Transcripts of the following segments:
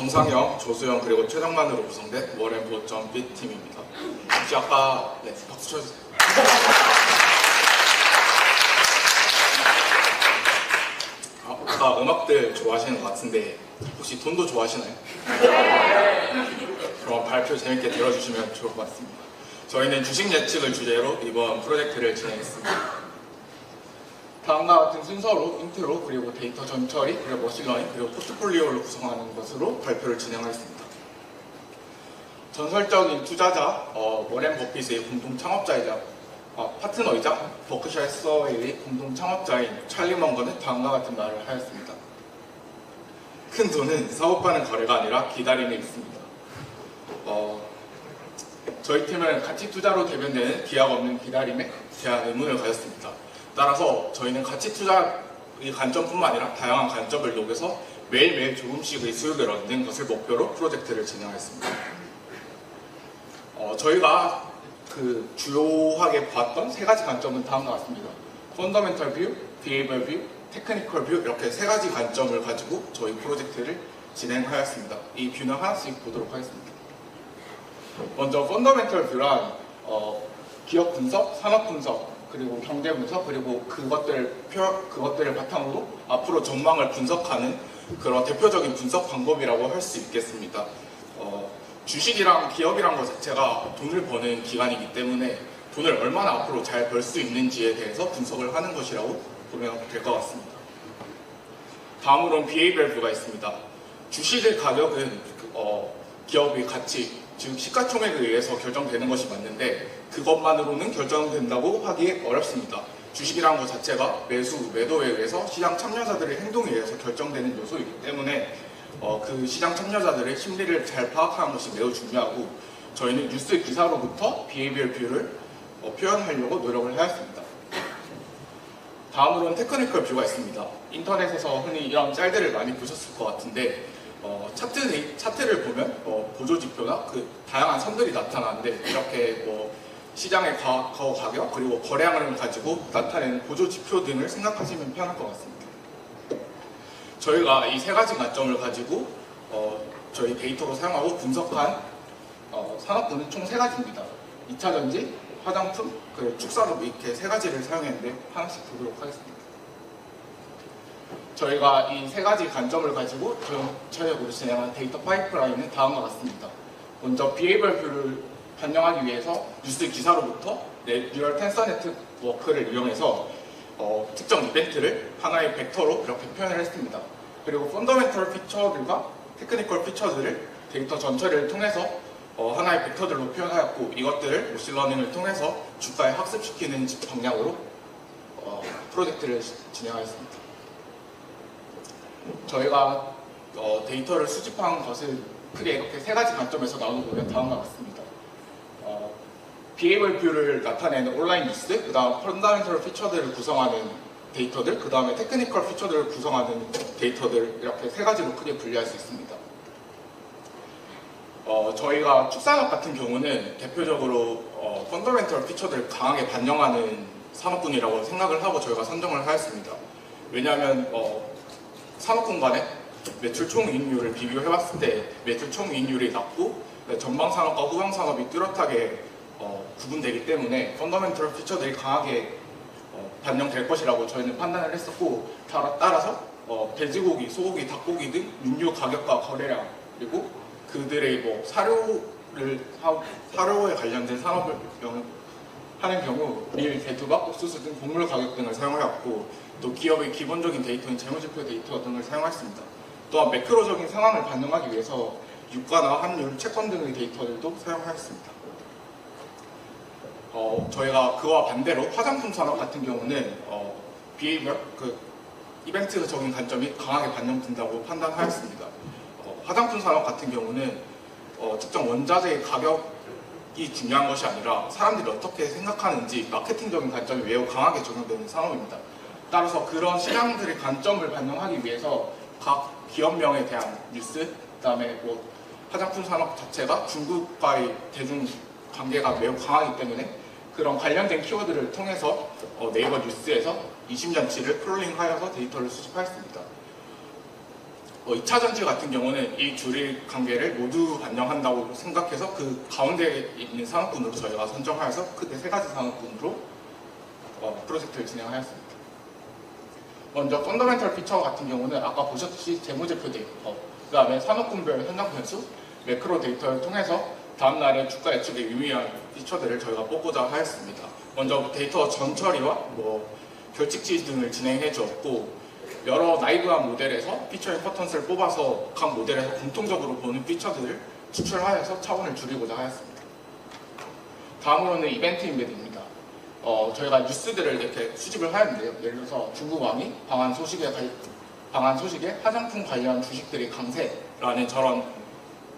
정상영, 조수영 그리고 최정만으로 구성된 워렌보.빛 팀입니다. 혹시 아까 박수 쳐주세요. 아까 음악들 좋아하시는 것 같은데 혹시 돈도 좋아하시나요? 그럼 발표 재밌게 들어주시면 좋을 것 같습니다. 저희는 주식 예측을 주제로 이번 프로젝트를 진행했습니다. 다음과 같은 순서로 인트로, 그리고 데이터 전처리, 그리고 머신러닝, 그리고 포트폴리오를 구성하는 것으로 발표를 진행하겠습니다. 전설적인 투자자, 워렌 버핏의 공동 창업자이자 파트너이자 버크셔 해서웨이의 공동 창업자인 찰리 먼거는 다음과 같은 말을 하였습니다. 큰 돈은 사업하는 거래가 아니라 기다림에 있습니다. 저희 팀은 가치 투자로 대변되는 기약 없는 기다림에 대한 의문을 가졌습니다. 따라서 저희는 가치 투자의 관점뿐만 아니라 다양한 관점을 녹여서 매일매일 조금씩의 수익을 얻는 것을 목표로 프로젝트를 진행했습니다. 저희가 주요하게 봤던 세 가지 관점은 다음과 같습니다. 펀더멘털 뷰, 비헤이비얼 뷰, 테크니컬 뷰, 이렇게 세 가지 관점을 가지고 저희 프로젝트를 진행하였습니다. 이 뷰는 하나씩 보도록 하겠습니다. 먼저 펀더멘털 뷰란 기업 분석, 산업 분석, 그리고 경제 분석, 그리고 그것들을 바탕으로 앞으로 전망을 분석하는 그런 대표적인 분석 방법이라고 할 수 있겠습니다. 주식이랑 기업이란 것 자체가 돈을 버는 기관이기 때문에 돈을 얼마나 앞으로 잘 벌 수 있는지에 대해서 분석을 하는 것이라고 보면 될 것 같습니다. 다음으로는 비헤이비얼 뷰가 있습니다. 주식의 가격은 기업의 가치, 즉 시가총액에 의해서 결정되는 것이 맞는데 그것만으로는 결정된다고 하기 어렵습니다. 주식이라는 것 자체가 매수, 매도에 의해서 시장 참여자들의 행동에 의해서 결정되는 요소이기 때문에 그 시장 참여자들의 심리를 잘 파악하는 것이 매우 중요하고 저희는 뉴스 기사로부터 비헤이비얼 뷰를 표현하려고 노력을 하였습니다. 다음으로는 테크니컬 뷰가 있습니다. 인터넷에서 흔히 이런 짤들을 많이 보셨을 것 같은데 차트를 보면 보조지표나 다양한 선들이 나타나는데 이렇게 시장의 가격 그리고 거래량을 가지고 나타내는 보조지표 등을 생각하시면 편할 것 같습니다. 저희가 이 세 가지 관점을 가지고 저희 데이터로 사용하고 분석한 산업군은 총 세 가지입니다. 2차전지, 화장품, 그리고 축산업 이렇게 세 가지를 사용했는데 하나씩 보도록 하겠습니다. 저희가 이 세 가지 관점을 가지고 전체적으로 진행한 데이터 파이프라인은 다음과 같습니다. 먼저 비헤이비얼 뷰를 반영하기 위해서 뉴스 기사로부터 뉴럴 텐서 네트워크를 이용해서 특정 이벤트를 하나의 벡터로 이렇게 표현을 했습니다. 그리고 펀더멘털 피처들과 테크니컬 피처들을 데이터 전처리를 통해서 하나의 벡터들로 표현하였고 이것들을 머신러닝을 통해서 주가에 학습시키는 방향으로 프로젝트를 진행하였습니다. 저희가 데이터를 수집한 것을 크게 이렇게 세 가지 관점에서 나눠보면 다음과 같습니다. 비헤이비얼 뷰를 나타내는 온라인 뉴스, 그 다음 펀더멘털 피처들을 구성하는 데이터들, 그 다음에 테크니컬 피처들을 구성하는 데이터들 이렇게 세 가지로 크게 분리할 수 있습니다. 저희가 축산업 같은 경우는 대표적으로 펀더멘털 피처들을 강하게 반영하는 산업군이라고 생각을 하고 저희가 선정을 하였습니다. 왜냐하면 산업군 간의 매출 총이익률을 비교해봤을 때 매출 총이익률이 낮고 전방 산업과 후방 산업이 뚜렷하게 구분되기 때문에 펀더멘털 피처들이 강하게 반영될 것이라고 저희는 판단을 했었고 따라서 돼지고기, 소고기, 닭고기 등 육류 가격과 거래량 그리고 그들의 사료에 관련된 산업을 하는 경우 밀, 대두박, 옥수수 등 곡물 가격 등을 사용하였고 또 기업의 기본적인 데이터인 재무지표 데이터 등을 사용했습니다. 또한 매크로적인 상황을 반영하기 위해서 유가나 환율, 채권 등의 데이터들도 사용하였습니다. 저희가 그와 반대로 화장품 산업 같은 경우는 비헤이비얼, 이벤트적인 관점이 강하게 반영된다고 판단하였습니다. 화장품 산업 같은 경우는 특정 원자재의 가격이 중요한 것이 아니라 사람들이 어떻게 생각하는지 마케팅적인 관점이 매우 강하게 적용되는 산업입니다. 따라서 그런 시장들의 관점을 반영하기 위해서 각 기업명에 대한 뉴스, 그 다음에 화장품 산업 자체가 중국과의 대중 관계가 매우 강하기 때문에 그런 관련된 키워드를 통해서 네이버 뉴스에서 20년치를 크롤링하여서 데이터를 수집하였습니다. 2차 전지 같은 경우는 이 줄의 관계를 모두 반영한다고 생각해서 그 가운데에 있는 산업군으로 저희가 선정하여서 크게 3가지 산업군으로 프로젝트를 진행하였습니다. 먼저 펀더멘털 피처 같은 경우는 아까 보셨듯이 재무제표 데이터, 그 다음에 산업군별 현장 변수, 매크로 데이터를 통해서 다음날의 주가 예측에 유의한 피처들을 저희가 뽑고자 하였습니다. 먼저 데이터 전처리와 결칙지 등을 진행해 주었고, 여러 나이브한 모델에서 피처 임포턴스를 뽑아서 각 모델에서 공통적으로 보는 피처들을 추출하여서 차원을 줄이고자 하였습니다. 다음으로는 이벤트 인베딩입니다. 저희가 뉴스들을 이렇게 수집을 하였는데요. 예를 들어서 중국 왕이 방한 소식에 화장품 관련 주식들이 강세라는 저런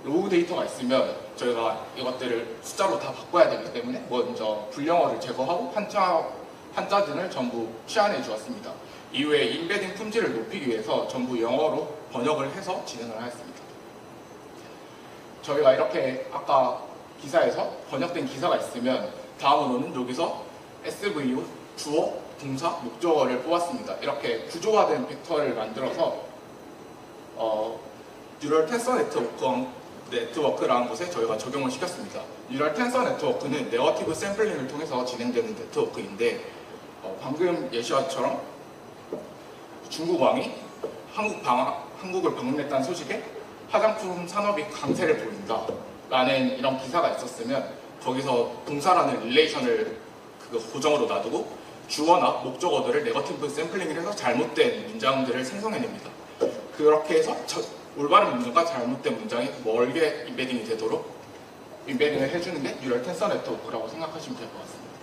로우 데이터가 있으면 저희가 이것들을 숫자로 다 바꿔야 되기 때문에 먼저 불영어를 제거하고 한자 등을 전부 취한해 주었습니다. 이후에 인베딩 품질을 높이기 위해서 전부 영어로 번역을 해서 진행을 하였습니다. 저희가 이렇게 아까 기사에서 번역된 기사가 있으면 다음으로는 여기서 SVO, 주어, 동사, 목적어를 뽑았습니다. 이렇게 구조화된 벡터를 만들어서 뉴럴 텐서 네트워크라는 곳에 저희가 적용을 시켰습니다. 뉴럴 텐서 네트워크는 네거티브 샘플링을 통해서 진행되는 네트워크인데 방금 예시화처럼 중국 왕이 한국을 방문했다는 소식에 화장품 산업이 강세를 보인다 라는 이런 기사가 있었으면 거기서 동사라는 릴레이션을 고정으로 놔두고 주어나 목적어들을 네거티브 샘플링을 해서 잘못된 문장들을 생성해냅니다. 그렇게 해서 올바른 문장과 잘못된 문장이 멀게 인베딩이 되도록 인베딩을 해주는 게 뉴럴 텐서 네트워크라고 생각하시면 될 것 같습니다.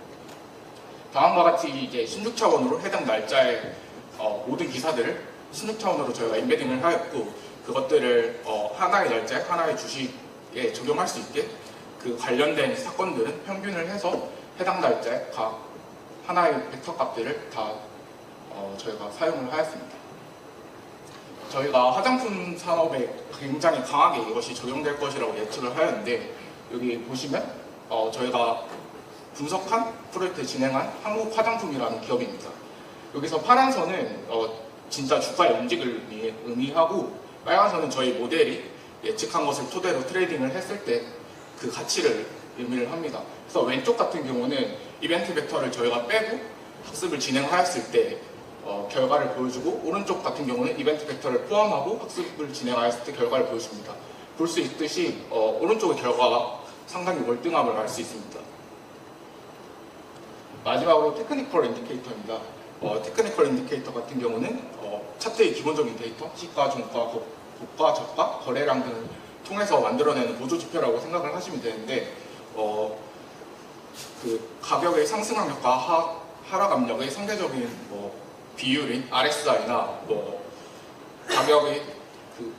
다음과 같이 이제 16차원으로 해당 날짜의 모든 기사들을 16차원으로 저희가 인베딩을 하였고, 그것들을 하나의 날짜에 하나의 주식에 적용할 수 있게 그 관련된 사건들은 평균을 해서 해당 날짜에 각 하나의 벡터 값들을 다 저희가 사용을 하였습니다. 저희가 화장품 산업에 굉장히 강하게 이것이 적용될 것이라고 예측을 하였는데, 여기 보시면 저희가 분석한 프로젝트 진행한 한국화장품이라는 기업입니다. 여기서 파란 선은 진짜 주가의 움직임을 의미하고, 빨간 선은 저희 모델이 예측한 것을 토대로 트레이딩을 했을 때 그 가치를 의미를 합니다. 그래서 왼쪽 같은 경우는 이벤트 벡터를 저희가 빼고 학습을 진행하였을 때 결과를 보여주고, 오른쪽 같은 경우는 이벤트 벡터를 포함하고 학습을 진행하였을 때 결과를 보여줍니다. 볼 수 있듯이 오른쪽의 결과가 상당히 월등함을 알 수 있습니다. 마지막으로 테크니컬 인디케이터입니다. 테크니컬 인디케이터 같은 경우는 차트의 기본적인 데이터, 시가, 종가, 고가, 저가, 거래량 등을 통해서 만들어내는 보조 지표라고 생각을 하시면 되는데, 그 가격의 상승 압력과 하락 압력의 상대적인 비율인 RSI나 가격의 그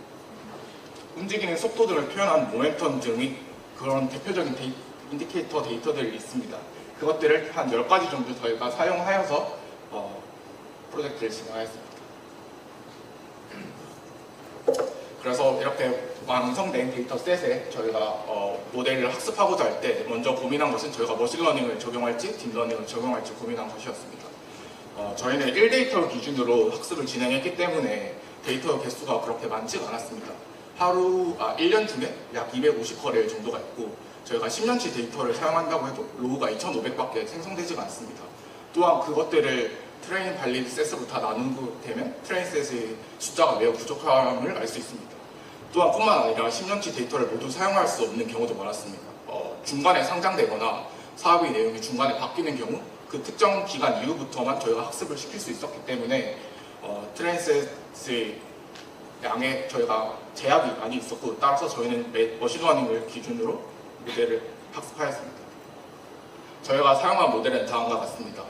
움직이는 속도 등을 표현한 모멘텀 등의 그런 대표적인 인디케이터 데이터들이 있습니다. 그것들을 한 10가지 정도 저희가 사용하여서 프로젝트를 진행하였습니다. 그래서 이렇게 완성된 데이터셋에 저희가 모델을 학습하고자 할 때 먼저 고민한 것은 저희가 머신러닝을 적용할지 딥러닝을 적용할지 고민한 것이었습니다. 저희는 1데이터 기준으로 학습을 진행했기 때문에 데이터 개수가 그렇게 많지가 않았습니다. 1년 중에 약 250거래 정도가 있고, 저희가 10년치 데이터를 사용한다고 해도 로우가 2,500밖에 생성되지가 않습니다. 또한 그것들을 트레인 발리드 셋으로 다 나누게 되면 트레인 셋의 숫자가 매우 부족함을 알 수 있습니다. 또한 뿐만 아니라 10년치 데이터를 모두 사용할 수 없는 경우도 많았습니다. 중간에 상장되거나 사업의 내용이 중간에 바뀌는 경우 그 특정 기간 이후부터만 저희가 학습을 시킬 수 있었기 때문에 트레인 셋의 양에 저희가 제약이 많이 있었고, 따라서 저희는 머신러닝을 기준으로 모델을 학습하였습니다. 저희가 사용한 모델은 다음과 같습니다.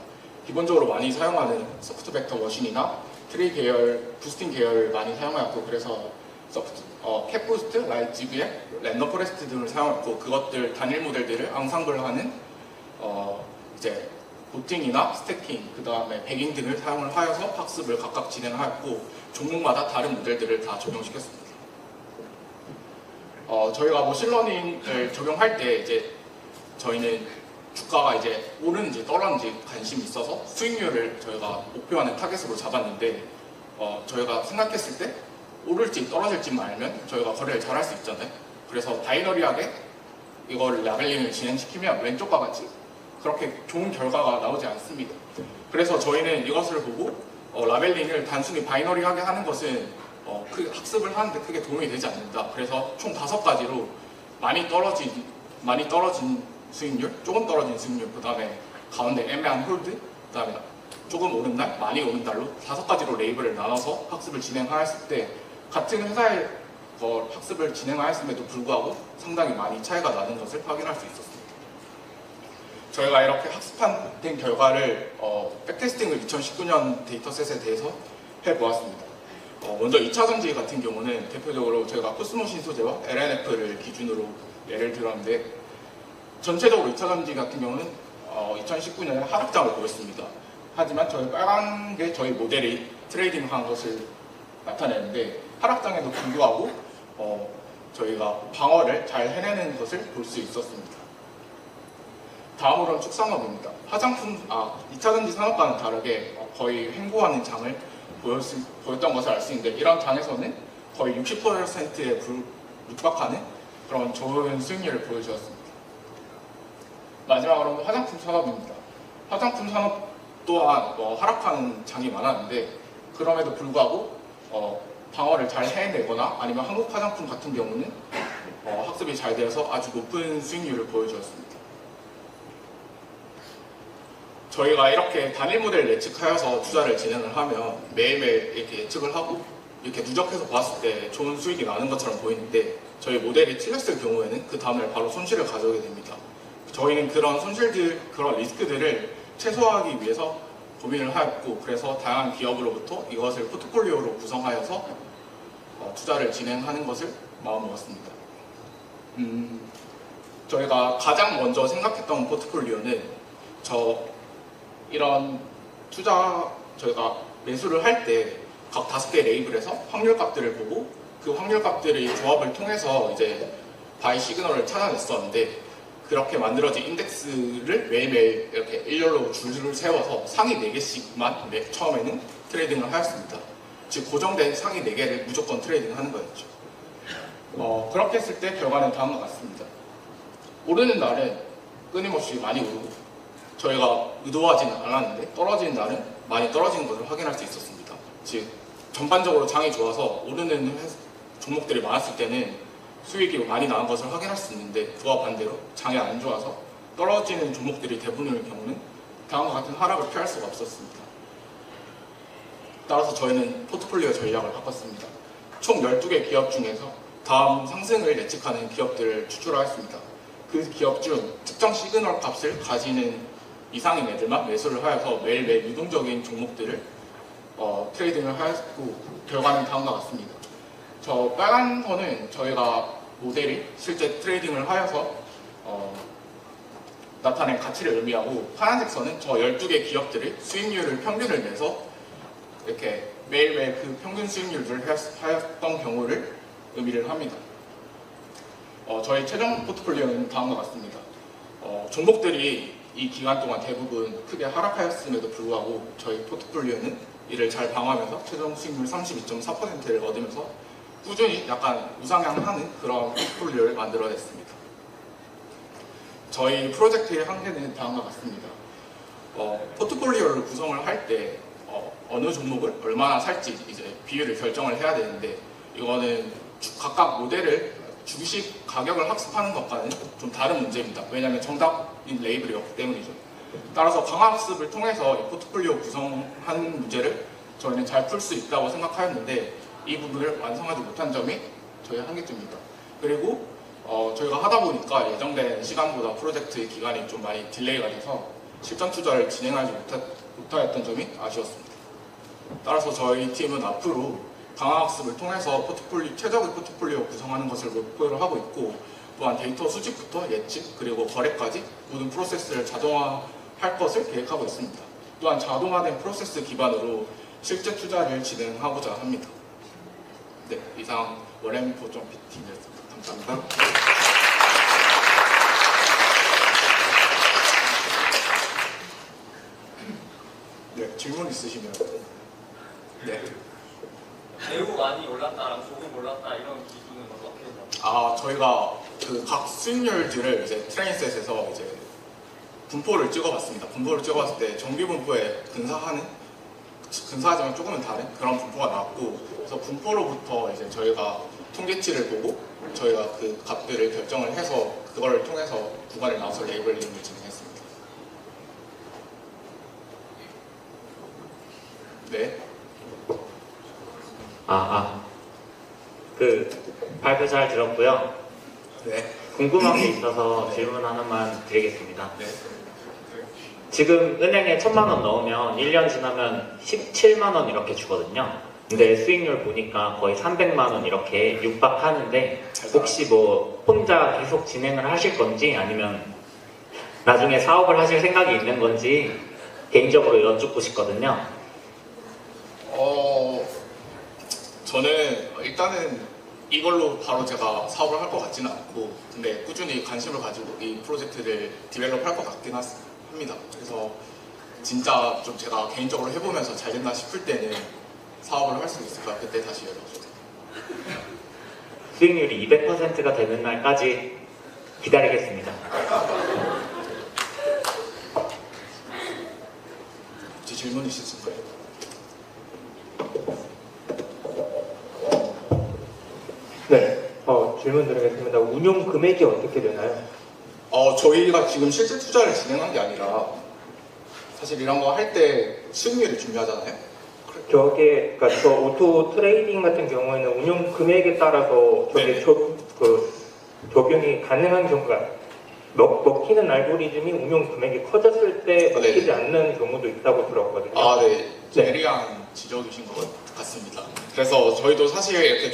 기본적으로 많이 사용하는 소프트 벡터 머신이나 트리 계열, 부스팅 계열을 많이 사용하였고, 그래서 캣부스트, 라이트GBM, 랜덤 포레스트 등을 사용했고, 그것들 단일 모델들을 앙상블하는 이제 보팅이나 스태킹, 그 다음에 배깅 등을 사용을 하여서 학습을 각각 진행하였고, 종목마다 다른 모델들을 다 적용시켰습니다. 저희가 머신러닝을 적용할 때 이제 저희는 주가가 이제 오르는지 떨어지는지 관심이 있어서 수익률을 저희가 목표하는 타겟으로 잡았는데, 저희가 생각했을 때 오를지 떨어질지만 알면 저희가 거래를 잘 할 수 있잖아요. 그래서 바이너리하게 이걸 라벨링을 진행시키면 왼쪽과 같이 그렇게 좋은 결과가 나오지 않습니다. 그래서 저희는 이것을 보고 라벨링을 단순히 바이너리하게 하는 것은 학습을 하는데 크게 도움이 되지 않는다. 그래서 총 5가지로 많이 떨어진 수익률, 조금 떨어진 수익률, 그 다음에 가운데 애매한 홀드, 그 다음에 조금 오른 날, 많이 오른 달로 5가지로 레이블을 나눠서 학습을 진행하였을 때 같은 회사의 학습을 진행하였음에도 불구하고 상당히 많이 차이가 나는 것을 확인할 수 있었습니다. 저희가 이렇게 학습한 결과를 백테스팅을 2019년 데이터셋에 대해서 해보았습니다. 먼저 2차 전지 같은 경우는 대표적으로 저희가 코스모 신소재와 LNF를 기준으로 예를 들었는데 전체적으로 2차 전지 같은 경우는 2019년에 하락장을 보였습니다. 하지만 저희 빨간 게 저희 모델이 트레이딩한 것을 나타내는데 하락장에도 불구하고 저희가 방어를 잘 해내는 것을 볼 수 있었습니다. 다음으로는 축산업입니다. 2차 전지 산업과는 다르게 거의 횡보하는 장을 보였던 것을 알 수 있는데 이런 장에서는 거의 60%에 육박하는 그런 좋은 수익률을 보여주었습니다. 마지막으로는 화장품 산업입니다. 화장품 산업 또한 하락하는 장이 많았는데 그럼에도 불구하고 방어를 잘 해내거나 아니면 한국 화장품 같은 경우는 학습이 잘 되어서 아주 높은 수익률을 보여주었습니다. 저희가 이렇게 단일 모델을 예측하여서 투자를 진행을 하면 매일매일 이렇게 예측을 하고 이렇게 누적해서 봤을 때 좋은 수익이 나는 것처럼 보이는데 저희 모델이 틀렸을 경우에는 그 다음날 바로 손실을 가져오게 됩니다. 저희는 그런 손실들, 그런 리스크들을 최소화하기 위해서 고민을 하였고 그래서 다양한 기업으로부터 이것을 포트폴리오로 구성하여서 투자를 진행하는 것을 마음먹었습니다. 저희가 가장 먼저 생각했던 포트폴리오는 이런 저희가 매수를 할 때 각 5개 레이블에서 확률값들을 보고 그 확률값들의 조합을 통해서 이제 바이 시그널을 찾아냈었는데 그렇게 만들어진 인덱스를 매일매일 이렇게 일렬로 줄을 세워서 상위 4개씩만 처음에는 트레이딩을 하였습니다. 즉 고정된 상위 4개를 무조건 트레이딩하는 거였죠. 그렇게 했을 때 결과는 다음과 같습니다. 오르는 날은 끊임없이 많이 오르고 저희가 의도하지는 않았는데 떨어지는 날은 많이 떨어지는 것을 확인할 수 있었습니다. 즉 전반적으로 장이 좋아서 오르는 종목들이 많았을 때는 수익이 많이 나는 것을 확인할 수 있는데 그와 반대로 장이 안 좋아서 떨어지는 종목들이 대부분의 경우는 다음과 같은 하락을 피할 수가 없었습니다. 따라서 저희는 포트폴리오 전략을 바꿨습니다. 총 12개 기업 중에서 다음 상승을 예측하는 기업들을 추출하였습니다. 그 기업 중 특정 시그널 값을 가지는 이상인 애들만 매수를 하여서 매일매일 유동적인 종목들을 트레이딩을 하였고 결과는 다음과 같습니다. 저 빨간 선은 저희가 모델이 실제 트레이딩을 하여서 나타낸 가치를 의미하고 파란색 선은 저 12개 기업들이 수익률을 평균을 내서 이렇게 매일매일 그 평균 수익률을 하였던 경우를 의미를 합니다. 저희 최종 포트폴리오는 다음과 같습니다. 종목들이 이 기간 동안 대부분 크게 하락하였음에도 불구하고 저희 포트폴리오는 이를 잘 방어하면서 최종 수익률 32.4%를 얻으면서 꾸준히 약간 우상향하는 그런 포트폴리오를 만들어냈습니다. 저희 프로젝트의 한계는 다음과 같습니다. 포트폴리오를 구성을 할 때 어느 종목을 얼마나 살지 이제 비율을 결정을 해야 되는데 이거는 각각 모델을 주식 가격을 학습하는 것과는 좀 다른 문제입니다. 왜냐하면 정답인 레이블이 없기 때문이죠. 따라서 강화학습을 통해서 이 포트폴리오 구성하는 문제를 저희는 잘 풀 수 있다고 생각하였는데 이 부분을 완성하지 못한 점이 저희의 한계점입니다. 그리고 저희가 하다 보니까 예정된 시간보다 프로젝트의 기간이 좀 많이 딜레이가 돼서 실전 투자를 진행하지 못하였던 점이 아쉬웠습니다. 따라서 저희 팀은 앞으로 강화학습을 통해서 최적의 포트폴리오 구성하는 것을 목표로 하고 있고 또한 데이터 수집부터 예측 그리고 거래까지 모든 프로세스를 자동화할 것을 계획하고 있습니다. 또한 자동화된 프로세스 기반으로 실제 투자를 진행하고자 합니다. 네, 이상 워렌4.PT였습니다. 감사합니다. 네, 질문 있으시면. 네. 매우 많이 올랐다라고 저희가 그 각 수익률들을 이제 트레인셋에서 이제 분포를 찍어봤습니다. 분포를 찍어봤을 때 정규 분포에 근사하지만 조금은 다른 그런 분포가 나왔고, 그래서 분포로부터 이제 저희가 통계치를 보고 저희가 그 값들을 결정을 해서 그거를 통해서 구간을 나눠서 레이블링을 진행했습니다. 네. 그 발표 잘 들었고요. 네. 궁금한 게 있어서 질문 하나만 드리겠습니다. 네. 지금 은행에 1,000만 원 넣으면 1년 지나면 17만 원 이렇게 주거든요. 근데 수익률 보니까 거의 300만 원 이렇게 육박하는데, 혹시 뭐 혼자 계속 진행을 하실 건지 아니면 나중에 사업을 하실 생각이 있는 건지 개인적으로 여쭙고 싶거든요. 저는 일단은 이걸로 바로 제가 사업을 할 것 같지는 않고, 근데 꾸준히 관심을 가지고 이 프로젝트를 디벨롭 할 것 같긴 합니다. 그래서 진짜 좀 제가 개인적으로 해보면서 잘 된다 싶을 때는 사업을 할 수 있을까, 그때 다시 연락주세요. 수익률이 200%가 되는 날까지 기다리겠습니다. 혹시 질문 있으신가요? 네, 질문 드리겠습니다. 운용 금액이 어떻게 되나요? 저희가 지금 실제 투자를 진행한 게 아니라 사실 이런 거 할 때 수익률이 중요하잖아요. 그러니까 저 오토 트레이딩 같은 경우에는 운용 금액에 따라서 네. 적용이 가능한 경우가 먹히는 알고리즘이 운용 금액이 커졌을 때 먹히지 않는 경우도 있다고 들었거든요. 네. 예리한 지적이신 것 같습니다. 그래서 저희도 사실 이렇게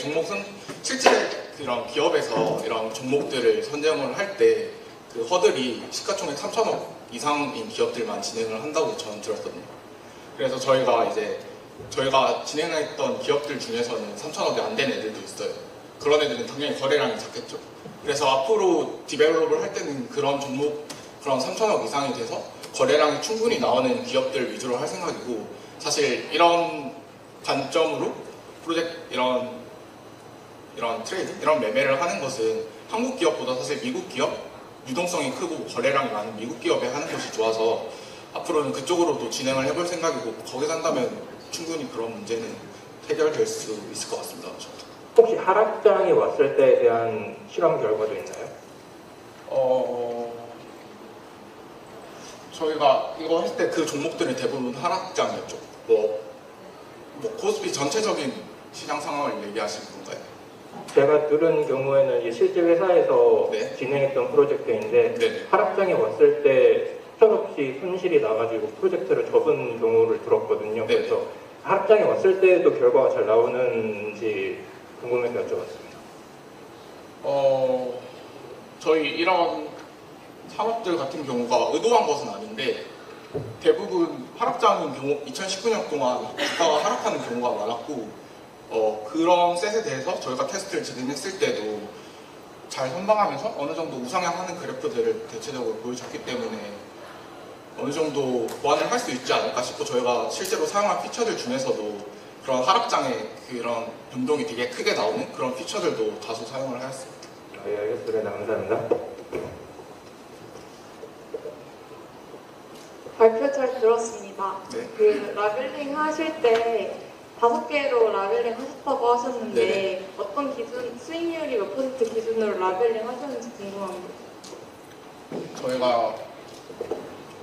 실제 그런 기업에서 이런 종목들을 선정을 할 때 그 허들이 시가총액 3천억 이상인 기업들만 진행을 한다고 저는 들었거든요. 그래서 저희가 진행했던 기업들 중에서는 3천억이 안 된 애들도 있어요. 그런 애들은 당연히 거래량이 작겠죠. 그래서 앞으로 디벨롭을 할 때는 그런 종목, 그런 3천억 이상이 돼서 거래량이 충분히 나오는 기업들 위주로 할 생각이고, 사실 이런 관점으로 이런 트레이딩, 이런 매매를 하는 것은 한국 기업보다 사실 미국 기업, 유동성이 크고 거래량이 많은 미국 기업에 하는 것이 좋아서 앞으로는 그쪽으로도 진행을 해볼 생각이고, 거기서 한다면 충분히 그런 문제는 해결될 수 있을 것 같습니다. 혹시 하락장이 왔을 때에 대한 실험 결과도 있나요? 저희가 이거 했을 때 그 종목들은 대부분 하락장이었죠. 코스피 전체적인 시장 상황을 얘기하시는 건가요? 제가 들은 경우에는 이제 실제 회사에서 네. 진행했던 프로젝트인데 네. 하락장이 왔을 때 형편없이 손실이 나가지고 프로젝트를 접은 경우를 들었거든요. 네. 그래서 하락장이 왔을 때도 결과가 잘 나오는지 궁금해서 여쭤봤습니다. 저희 이런 산업들 같은 경우가 의도한 것은 아닌데 대부분 하락장인 경우 2019년 동안 주가가 하락하는 경우가 많았고, 그런 셋에 대해서 저희가 테스트를 진행했을 때도 잘 선방하면서 어느 정도 우상향하는 그래프들을 대체적으로 보여줬기 때문에 어느 정도 보완을 할 수 있지 않을까 싶고, 저희가 실제로 사용한 피처들 중에서도 그런 하락장의 그런 변동이 되게 크게 나오는 그런 피처들도 다소 사용을 하였습니다. 네, 알겠습니다. 감사합니다. 발표 잘 들었습니다. 네. 그 라벨링 하실 때 5개로 라벨링 하셨다고 하셨는데 네네. 어떤 수익률이 몇 퍼센트 기준으로 라벨링 하셨는지 궁금합니다. 저희가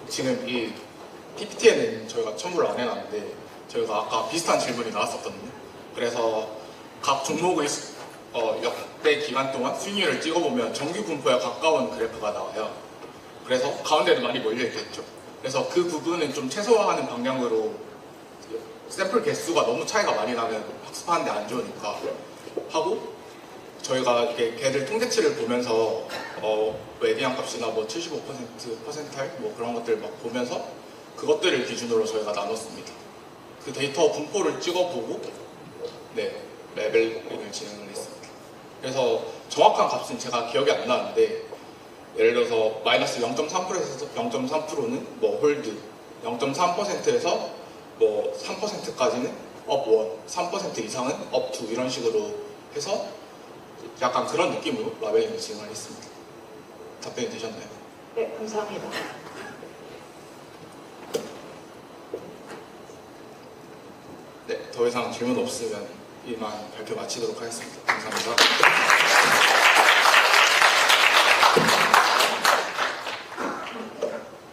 지금 이 PPT에는 저희가 첨부를 안 해놨는데 저희가 아까 비슷한 질문이 나왔었거든요. 그래서 각 종목의 역대 기간 동안 수익률을 찍어보면 정규 분포에 가까운 그래프가 나와요. 그래서 가운데도 많이 몰려있겠죠. 그래서 그 부분은 좀 최소화하는 방향으로, 샘플 개수가 너무 차이가 많이 나면 학습하는데 안 좋으니까 하고, 저희가 이렇게 걔들 통계치를 보면서 메디안 값이나 75% 퍼센타일 그런 것들 막 보면서 그것들을 기준으로 저희가 나눴습니다. 그 데이터 분포를 찍어보고 레벨링을 진행을 했습니다. 그래서 정확한 값은 제가 기억이 안 나는데, 예를 들어서 마이너스 0.3%에서 0.3%는 홀드, 0.3%에서 3%까지는 업 1, 3% 이상은 업 2 이런 식으로 해서 약간 그런 느낌으로 라벨링을 진행을 했습니다. 답변이 되셨나요? 네, 감사합니다. 네, 더 이상 질문 없으면 이만 발표 마치도록 하겠습니다. 감사합니다.